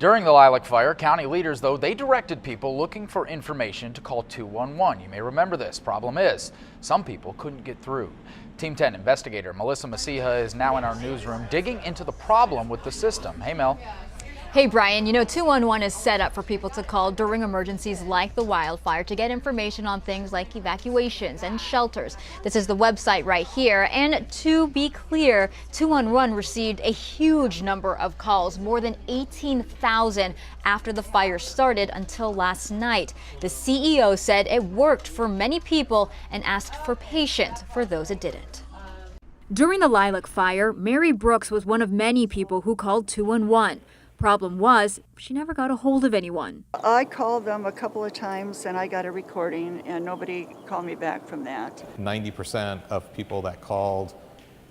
During the Lilac Fire, county leaders, though, they directed people looking for information to call 211. You may remember this. Problem is, some people couldn't get through. Team 10 investigator Melissa Masiha is now in our newsroom digging into the problem with the system. Hey, Mel. Hey, Brian, you know 211 is set up for people to call during emergencies like the wildfire to get information on things like evacuations and shelters. This is the website right here. And to be clear, 211 received a huge number of calls, more than 18,000 after the fire started until last night. The CEO said it worked for many people and asked for patience for those it didn't. During the Lilac Fire, Mary Brooks was one of many people who called 211. Problem was, she never got a hold of anyone. I called them a couple of times and I got a recording and nobody called me back from that. 90% of people that called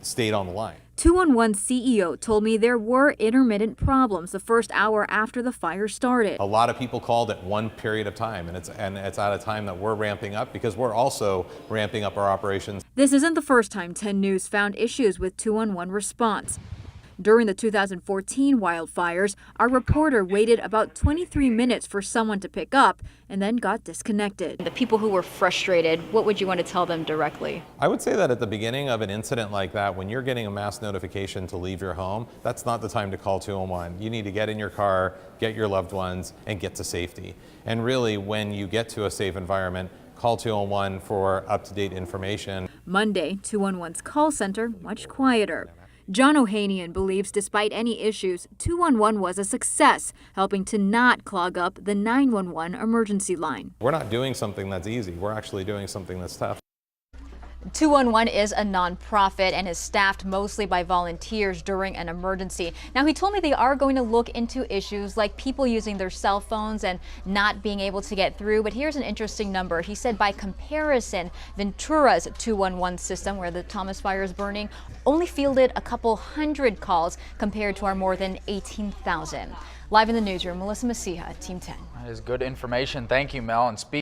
stayed on the line. 211 CEO told me there were intermittent problems the first hour after the fire started. A lot of people called at one period of time, and it's at a time that we're ramping up because we're also ramping up our operations. This isn't the first time 10 News found issues with 211 response. During the 2014 wildfires, our reporter waited about 23 minutes for someone to pick up and then got disconnected. The people who were frustrated, what would you want to tell them directly? I would say that at the beginning of an incident like that, when you're getting a mass notification to leave your home, that's not the time to call 211. You need to get in your car, get your loved ones, and get to safety. And really, when you get to a safe environment, call 211 for up-to-date information. Monday, 211's call center much quieter. John Ohanian believes despite any issues, 211 was a success, helping to not clog up the 911 emergency line. We're not doing something that's easy. We're actually doing something that's tough. 211 is a nonprofit and is staffed mostly by volunteers during an emergency. Now, he told me they are going to look into issues like people using their cell phones and not being able to get through. But here's an interesting number. He said by comparison, Ventura's 211 system, where the Thomas Fire is burning, only fielded a couple hundred calls compared to our more than 18,000. Live in the newsroom, Melissa Masiha, Team 10. That is good information. Thank you, Mel. And